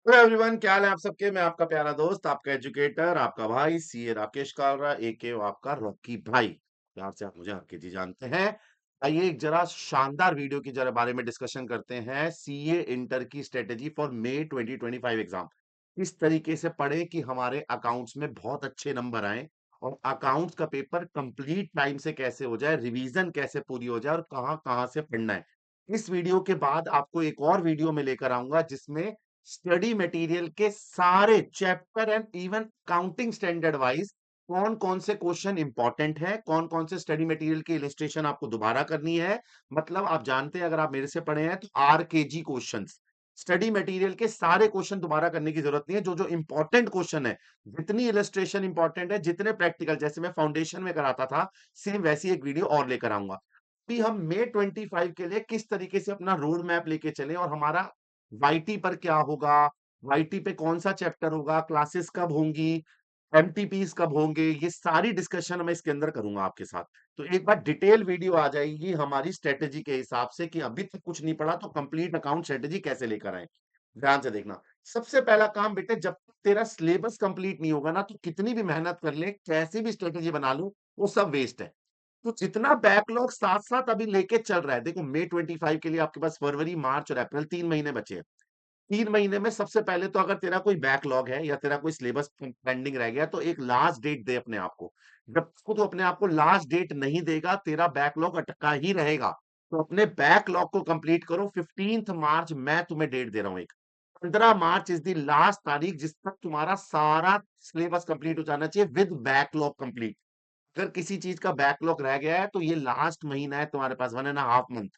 Hello everyone, क्या हाल है आप सबके। मैं आपका प्यारा दोस्त, आपका एजुकेटर, आपका भाई सीए राकेश कालरा एके आपका रॉकी भाई। प्यार से आप मुझे आपके जी जानते हैं। आइए एक जरा शानदार वीडियो की जरा बारे में डिस्कशन करते हैं। सीए इंटर की स्ट्रेटेजी फॉर मई 2025 एग्जाम। इस तरीके से पढ़े कि हमारे अकाउंट्स में बहुत अच्छे नंबर आए और अकाउंट्स का पेपर कंप्लीट टाइम से कैसे हो जाए, रिवीजन कैसे पूरी हो जाए और कहाँ कहाँ से पढ़ना है। इस वीडियो के बाद आपको एक और वीडियो में लेकर आऊंगा जिसमें स्टडी मटेरियल के सारे chapter and even counting standard wise कौन कौन से क्वेश्चन इंपॉर्टेंट है, कौन कौन से स्टडी मटेरियल की इलिस्ट्रेशन आपको दोबारा करनी है। मतलब आप जानते हैं, अगर आप मेरे से पढ़े हैं तो आरकेजी क्वेश्चंस, स्टडी मटेरियल के सारे क्वेश्चन दोबारा करने की जरूरत नहीं है। जो जो इंपॉर्टेंट क्वेश्चन है, जितनी इलिस्ट्रेशन इंपॉर्टेंट है, जितने प्रैक्टिकल जैसे मैं फाउंडेशन में कराता था, सेम वैसी एक वीडियो और लेकर आऊंगा। अभी हम मे 25 के लिए किस तरीके से अपना रोड मैप लेके चले और हमारा वाईटी पर क्या होगा, वाईटी पे कौन सा चैप्टर होगा, क्लासेस कब होंगी, एमटीपीस कब होंगे, ये सारी डिस्कशन मैं इसके अंदर करूंगा आपके साथ। तो एक बार डिटेल वीडियो आ जाएगी हमारी स्ट्रेटेजी के हिसाब से कि अभी तक कुछ नहीं पढ़ा तो कंप्लीट अकाउंट स्ट्रेटेजी कैसे लेकर आए। ध्यान से देखना। सबसे पहला काम बेटे, जब तक तेरा सिलेबस कंप्लीट नहीं होगा ना, तो कितनी भी मेहनत कर ले, कैसी भी स्ट्रेटेजी बना लूं, वो सब वेस्ट है। तो जितना बैकलॉग साथ साथ अभी लेके चल रहा है, देखो मई 25 के लिए आपके पास फरवरी मार्च और अप्रैल 3 महीने बचे हैं। 3 महीने में सबसे पहले तो अगर तेरा कोई बैकलॉग है या तेरा कोई सिलेबस पेंडिंग रह गया तो एक लास्ट डेट दे अपने आप को। जब तक तो अपने आप को लास्ट डेट नहीं देगा, तेरा बैकलॉग अटका ही रहेगा। तो अपने बैकलॉग को कंप्लीट करो। 15 मार्च मैं तुम्हें डेट दे रहा हूं एक। 15 मार्च इज द लास्ट तारीख जिस तक तुम्हारा सारा सिलेबस कंप्लीट हो जाना चाहिए विद बैकलॉग कंप्लीट। अगर किसी चीज का बैकलॉग रह गया है तो ये लास्ट महीना है तुम्हारे पास, 1.5 मंथ।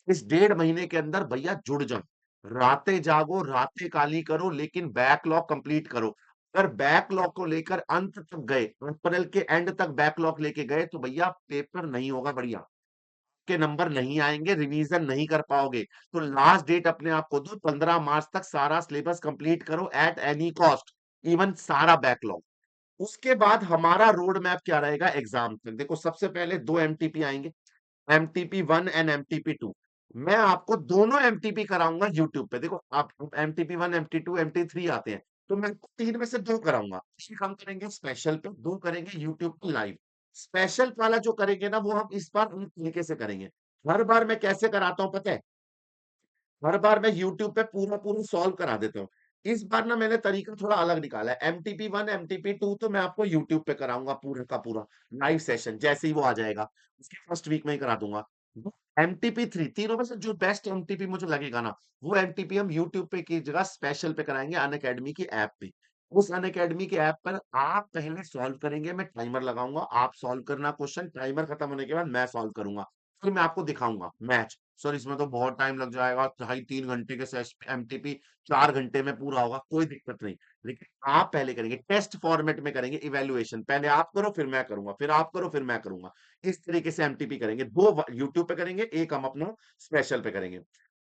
इस 1.5 महीने के अंदर भैया जुड़ जाओ। रातें जागो, रातें काली करो, लेकिन बैकलॉग कंप्लीट करो। अगर बैकलॉग को लेकर अंत तक गए, अप्रैल के एंड तक बैकलॉग लेके गए, तो भैया पेपर नहीं होगा बढ़िया, के नंबर नहीं आएंगे, रिवीजन नहीं कर पाओगे। तो लास्ट डेट अपने आप को दो, 15 मार्च तक सारा सिलेबस कंप्लीट करो एट एनी कॉस्ट, इवन सारा बैकलॉग। उसके बाद हमारा रोड मैप क्या रहेगा एग्जाम तक। देखो सबसे पहले दो एमटीपी आएंगे, एमटीपी 1 एंड एमटीपी 2। मैं आपको दोनों एमटीपी कराऊंगा यूट्यूब पे। देखो आप एमटीपी 1, एमटी 2, एमटी 3 आते हैं, तो मैं तीन में से दो कराऊंगा। एक हम करेंगे स्पेशल पे, दो करेंगे यूट्यूब पे लाइव। स्पेशल वाला जो करेंगे ना, वो हम इस बार उन तरीके से करेंगे। हर बार मैं कैसे कराता हूँ पता है, हर बार मैं यूट्यूब पे पूरा पूरा सॉल्व करा देता हूँ। इस बार ना मैंने तरीका थोड़ा अलग निकाला है। एमटीपी 1, एमटीपी 2 तो मैं आपको यूट्यूब पे कराऊंगा पूरा का पूरा लाइव सेशन, जैसे ही वो आ जाएगा उसके फर्स्ट वीक में ही करा दूंगा। एमटीपी 3, तीनों में से जो बेस्ट एमटीपी मुझे लगेगा ना, वो एमटीपी हम यूट्यूब पे की जगह स्पेशल पे कराएंगे, अन अकेडमी की ऐप पे। उस अन अकेडमी की ऐप पर आप पहले सॉल्व करेंगे, मैं टाइमर लगाऊंगा, आप सॉल्व करना क्वेश्चन, टाइमर खत्म होने के बाद मैं सॉल्व करूंगा, फिर मैं आपको दिखाऊंगा मैच। सर इसमें तो बहुत टाइम लग जाएगा, 2.5-3 घंटे के एमटीपी 4 घंटे में पूरा होगा, कोई दिक्कत नहीं। लेकिन आप पहले करेंगे टेस्ट फॉर्मेट में करेंगे, इवेल्युएशन पहले आप करो फिर मैं करूंगा, फिर आप करो फिर मैं करूंगा। इस तरीके से एमटीपी करेंगे, दो यूट्यूब पे करेंगे, एक हम अपना स्पेशल पे करेंगे।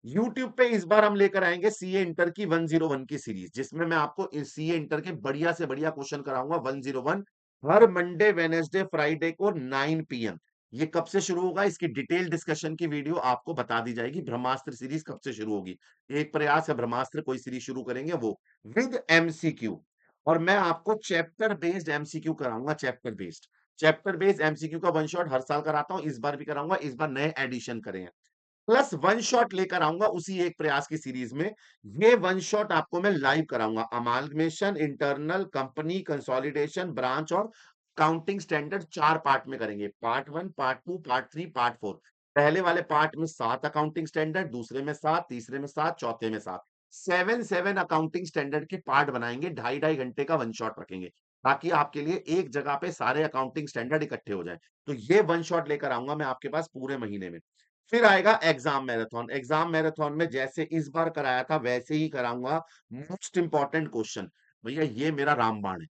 यूट्यूब पे इस बार हम लेकर आएंगे सीए इंटर की 101 की सीरीज, जिसमें मैं आपको सीए इंटर के बढ़िया से बढ़िया क्वेश्चन कराऊंगा 101, हर मंडे वेनेसडे फ्राइडे को 9 PM। ये कब से शुरू होगा, इसकी डिटेल डिस्कशन की वीडियो आपको बता दी जाएगी। ब्रह्मास्त्र सीरीज कब से शुरू होगी, एक प्रयास है ब्रह्मास्त्र कोई सीरीज शुरू करेंगे वो विद एमसीक्यू। और मैं आपको चैप्टर बेस्ड एमसीक्यू कराऊंगा, चैप्टर बेस्ड एमसीक्यू का वन शॉट हर साल कराता हूं, इस बार भी कराऊंगा। इस बार नए एडिशन करे हैं, प्लस वन शॉट लेकर आऊंगा उसी एक प्रयास की सीरीज में। ये वन शॉट आपको मैं लाइव कराऊंगा, amalgamation, internal, company consolidation, branch और काउंटिंग स्टैंडर्ड, 4 पार्ट में करेंगे। Part 1, part 2, part 3, part 4। पहले वाले पार्ट में 7 अकाउंटिंग स्टैंडर्ड, दूसरे में 7, तीसरे में 7, चौथे में 7। 7 अकाउंटिंग स्टैंडर्ड के पार्ट बनाएंगे, 2.5-2.5 घंटे का वन शॉट रखेंगे, ताकि आपके लिए एक जगह पे सारे अकाउंटिंग स्टैंडर्ड इकट्ठे हो जाए। तो ये वन शॉट लेकर आऊंगा मैं आपके पास पूरे महीने में। फिर आएगा एग्जाम मैराथन। एग्जाम मैराथन में जैसे इस बार कराया था वैसे ही कराऊंगा। मोस्ट इंपॉर्टेंट क्वेश्चन, भैया ये मेरा रामबाण है,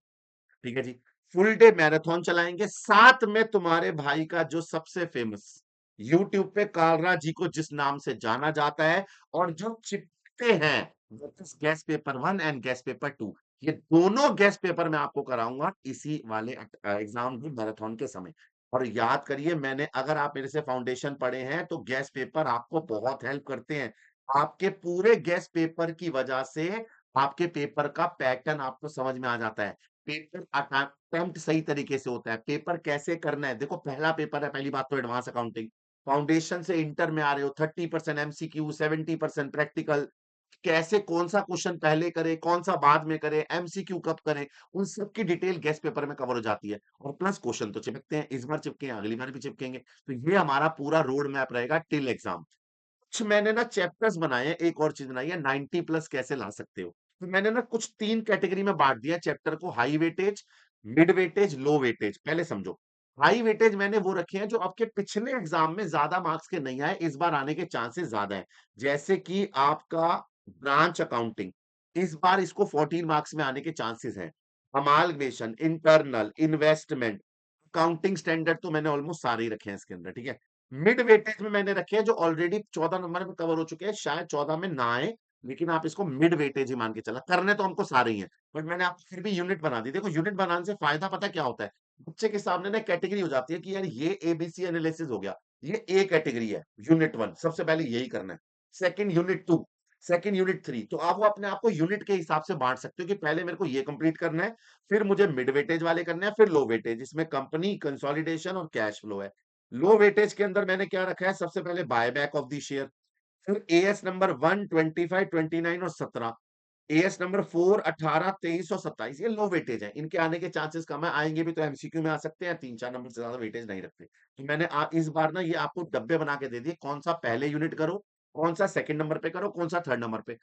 ठीक है जी। फुल डे मैराथन चलाएंगे, साथ में तुम्हारे भाई का जो सबसे फेमस यूट्यूब पे कालरा जी को जिस नाम से जाना जाता है, और जो चिपते हैं, gas paper 1 and gas paper 2, ये दोनों गैस पेपर मैं आपको कराऊंगा इसी वाले एग्जाम मैराथन के समय। और याद करिए, मैंने अगर आप मेरे से फाउंडेशन पढ़े हैं तो गैस पेपर आपको बहुत हेल्प करते हैं। आपके पूरे गैस पेपर की वजह से आपके पेपर का पैटर्न आपको समझ में आ जाता है। पेपर अटेम्प्ट सही तरीके से होता है। पेपर कैसे करना है, देखो पहला पेपर है, पहली बात तो एडवांस अकाउंटिंग। फाउंडेशन से इंटर में आ रहे हो, 30% एमसीक्यू, 70% प्रैक्टिकल। कैसे कौन सा क्वेश्चन पहले करे, कौन सा बाद में करे, एमसीक्यू कब करे, उन सब की डिटेल गेस्ट पेपर में कवर हो जाती है। और प्लस क्वेश्चन तो चिपकते हैं, इस बार चिपके हैं, अगली बार भी चिपकेंगे। तो ये हमारा पूरा रोड मैप रहेगा टिल एग्जाम। कुछ मैंने ना चैप्टर्स बनाए हैं, एक और चीज बनाई है, 90 प्लस कैसे ला सकते हो। तो मैंने ना कुछ 3 कैटेगरी में बांट दिया चैप्टर को, हाई वेटेज, मिड वेटेज, लो वेटेज। पहले समझो, हाई वेटेज मैंने वो रखे हैं जो आपके पिछले एग्जाम में ज्यादा मार्क्स के नहीं आए, इस बार आने के चांसेस ज्यादा है। जैसे कि आपका ब्रांच अकाउंटिंग, इस बार इसको 14 मार्क्स में आने के चांसेस हैं। Amalgamation, internal, investment, accounting standard तो मैंने ऑलमोस्ट सारे ही रखे हैं इसके अंदर, ठीक है। मिड वेटेज में मैंने रखे हैं जो ऑलरेडी 14 नंबर में कवर हो चुके हैं, शायद 14 में ना आए, लेकिन आप इसको मिड वेटेज ही मान के चला। करने तो हमको सारे ही हैं, बट मैंने आपको फिर भी यूनिट बना दी। देखो यूनिट बनाने से फायदा पता क्या होता है, बच्चे के सामने ना कैटेगरी हो जाती है कि यार ये एबीसी एनालिसिस हो गया, ये ए कैटेगरी है। यूनिट वन सबसे पहले यही करना है, second unit two, second unit three. तो आप वो अपने आप को यूनिट के हिसाब से बांट सकते हो कि पहले मेरे को ये कंप्लीट करना है, फिर मुझे मिड वेटेज वाले करने हैं, फिर लो वेटेज। इसमें कंपनी कंसोलिडेशन और कैश फ्लो है। लो वेटेज के अंदर मैंने क्या रखा है, सबसे पहले बायबैक ऑफ द शेयर, फिर एएस नंबर 1, 25, 29 और 17, एएस नंबर 4, 18, 23 और 27। ये लो वेटेज है, इनके आने के चांसेस कम है, आएंगे भी तो एमसीक्यू में आ सकते हैं, 3-4 नंबर से ज्यादा वेटेज नहीं रखते। तो मैंने इस बार ना ये आपको डब्बे बना के दे दिए, कौन सा पहले यूनिट करो, कौन सा सेकंड नंबर पे करो, कौन सा थर्ड नंबर पे।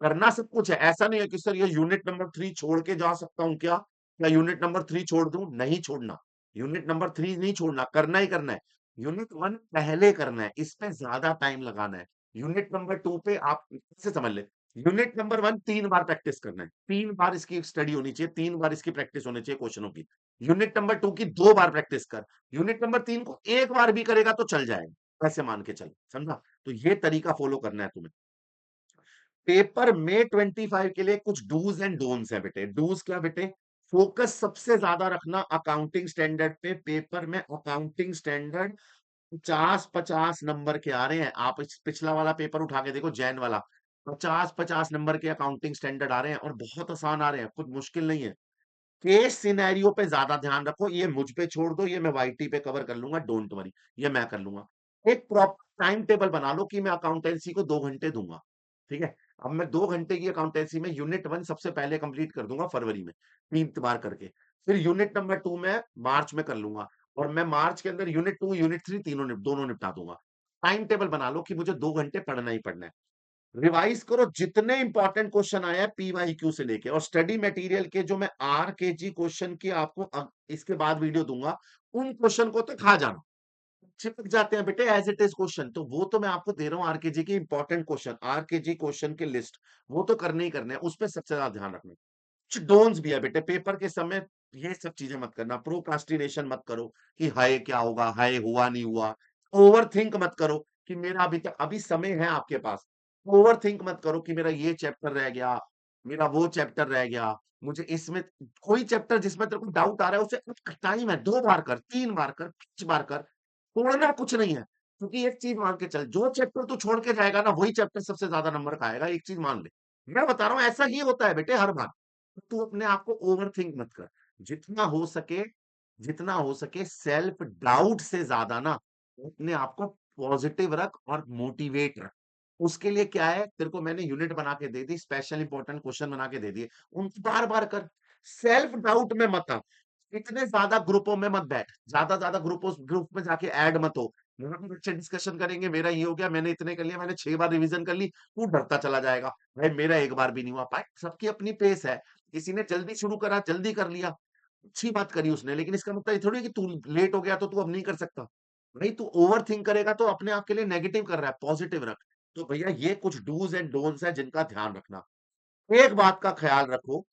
करना सब कुछ है, ऐसा नहीं है कि सर ये यूनिट नंबर 3 छोड़ के जा सकता हूँ क्या यूनिट नंबर 3 छोड़ दूं, नहीं छोड़ना। यूनिट नंबर 3 नहीं छोड़ना, करना ही करना है। यूनिट 1 पहले करना है, इस पे ज्यादा टाइम लगाना है। यूनिट नंबर 2 पे आप से समझ ले, यूनिट नंबर 1 3 बार प्रैक्टिस करना है, 3 बार इसकी स्टडी होनी चाहिए, 3 बार इसकी प्रैक्टिस होनी चाहिए क्वेश्चनों की। यूनिट नंबर 2 की 2 बार प्रैक्टिस कर, यूनिट नंबर 3 को एक बार भी करेगा तो चल जाएगा, ऐसे मान के चल, समझा। तो ये तरीका फॉलो करना है तुम्हें। पेपर में 25 के लिए कुछ डूज एंड डोंट्स है बेटे। डूज क्या बेटे, फोकस सबसे ज्यादा रखना अकाउंटिंग स्टैंडर्ड पे। पेपर में अकाउंटिंग स्टैंडर्ड 50-50 नंबर के आ रहे हैं। आप पिछला वाला पेपर उठा के देखो, जैन वाला, 50-50 नंबर के अकाउंटिंग स्टैंडर्ड आ रहे हैं, और बहुत आसान आ रहे हैं, कुछ मुश्किल नहीं है। केस सिनेरियो पे ज्यादा ध्यान रखो, ये मुझ पे छोड़ दो, ये मैं वाईटी पे कवर कर लूंगा, डोंट वरी, ये मैं कर लूंगा। एक प्रॉपर टाइम टेबल बना लो कि मैं अकाउंटेंसी को 2 घंटे दूंगा, ठीक है। अब मैं 2 घंटे की अकाउंटेंसी में यूनिट 1 सबसे पहले कंप्लीट कर दूंगा फरवरी में, 3 बार करके। फिर यूनिट नंबर 2 में मार्च में कर लूंगा, और मैं मार्च के अंदर यूनिट 2 यूनिट 3 दोनों निपटा दूंगा। टाइम टेबल बना लो कि मुझे 2 घंटे पढ़ना ही पढ़ना है। रिवाइज करो जितने इंपॉर्टेंट क्वेश्चन आया है पीवाईक्यू से लेके, और स्टडी मटेरियल के जो मैं आरकेजी क्वेश्चन की आपको इसके बाद वीडियो दूंगा, उन क्वेश्चन को तो खा जाना, चिपक जाते हैं बेटे एज इट इज क्वेश्चन। तो वो तो मैं आपको दे रहा हूँ आरकेजी के इंपॉर्टेंट क्वेश्चन, आरकेजी क्वेश्चन की लिस्ट, वो तो करने ही करने हैं, उस पर सबसे ज्यादा ध्यान रखना। कुछ डोन्स भी है बेटे पेपर के समय, ये सब चीजें मत करना। प्रोक्रास्टिनेशन मत करो कि हाय क्या होगा, हाय हुआ नहीं हुआ। ओवर थिंक मत करो कि मेरा अभी तक, अभी समय है आपके पास। ओवर थिंक मत करो कि मेरा ये चैप्टर रह गया, मेरा वो चैप्टर रह गया, मुझे इसमें कोई चैप्टर जिसमें तेरे को डाउट आ रहा है उसे टाइम है, 2 बार कर, 3 बार कर, 5 बार कर, छोड़ना कुछ नहीं है। क्योंकि एक चीज मान के चल, जो चैप्टर तू छोड़ के जाएगा ना, वही चैप्टर सबसे ज्यादा नंबर का आएगा, एक चीज मान ले। मैं बता रहा हूँ ऐसा ही होता है बेटे हर बार। तू अपने आप को ओवर थिंक मत कर, जितना हो सके, जितना हो सके सेल्फ डाउट से ज्यादा ना अपने आप को पॉजिटिव रख और मोटिवेट रख। उसके लिए क्या है, तेरे को मैंने यूनिट बना के दे दी, स्पेशल इंपॉर्टेंट क्वेश्चन बना के दे दिए, उनको बार बार कर। सेल्फ डाउट में मत आ, इतने ज्यादा ग्रुपों में मत बैठ, ज्यादा ग्रुप में जाके ऐड मत हो। वहां पे बच्चे डिस्कशन करेंगे, मेरा ये हो गया, मैंने इतने कर लिया, मैंने 6 बार रिवीजन कर ली, तू डरता चला जाएगा, भाई मेरा एक बार भी नहीं हुआ। भाई सबकी अपनी पेस है, किसी ने जल्दी शुरू करा, जल्दी कर लिया, अच्छी बात करी उसने, लेकिन इसका मतलब ये थोड़ी है कि तू लेट हो गया तो तू अब नहीं कर सकता। भाई तू ओवर थिंक करेगा तो अपने आप के लिए नेगेटिव कर रहा है, पॉजिटिव रख। तो भैया ये कुछ डूज एंड डोंट्स है जिनका ध्यान रखना। एक बात का ख्याल रखो,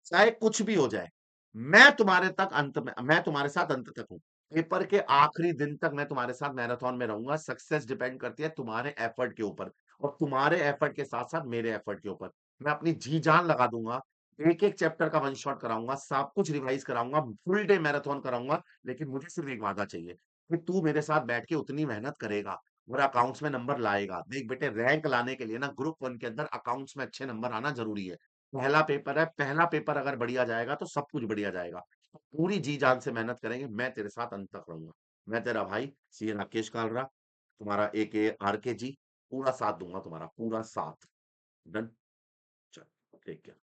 चाहे कुछ भी हो जाए, मैं तुम्हारे साथ अंत तक हूं। पेपर के आखिरी दिन तक मैं तुम्हारे साथ मैराथन में रहूंगा। सक्सेस डिपेंड करती है तुम्हारे एफर्ट के ऊपर, और तुम्हारे एफर्ट के साथ साथ मेरे एफर्ट के ऊपर। मैं अपनी जी जान लगा दूंगा, एक एक चैप्टर का वन शॉट कराऊंगा, सब कुछ रिवाइज कराऊंगा, फुल डे मैराथन कराऊंगा। लेकिन मुझे सिर्फ एक वादा चाहिए कि तू मेरे साथ बैठ के उतनी मेहनत करेगा और अकाउंट्स में नंबर लाएगा। देख बेटे, रैंक लाने के लिए ना ग्रुप 1 के अंदर अकाउंट्स में अच्छे नंबर आना जरूरी है। पहला पेपर है, पहला पेपर अगर बढ़िया जाएगा तो सब कुछ बढ़िया जाएगा। पूरी जी-जान से मेहनत करेंगे, मैं तेरे साथ अंत तक रहूँगा। मैं तेरा भाई सीए राकेश कालरा, तुम्हारा एके आरके जी, पूरा साथ दूँगा तुम्हारा, पूरा साथ। डन? चल, टेक केयर।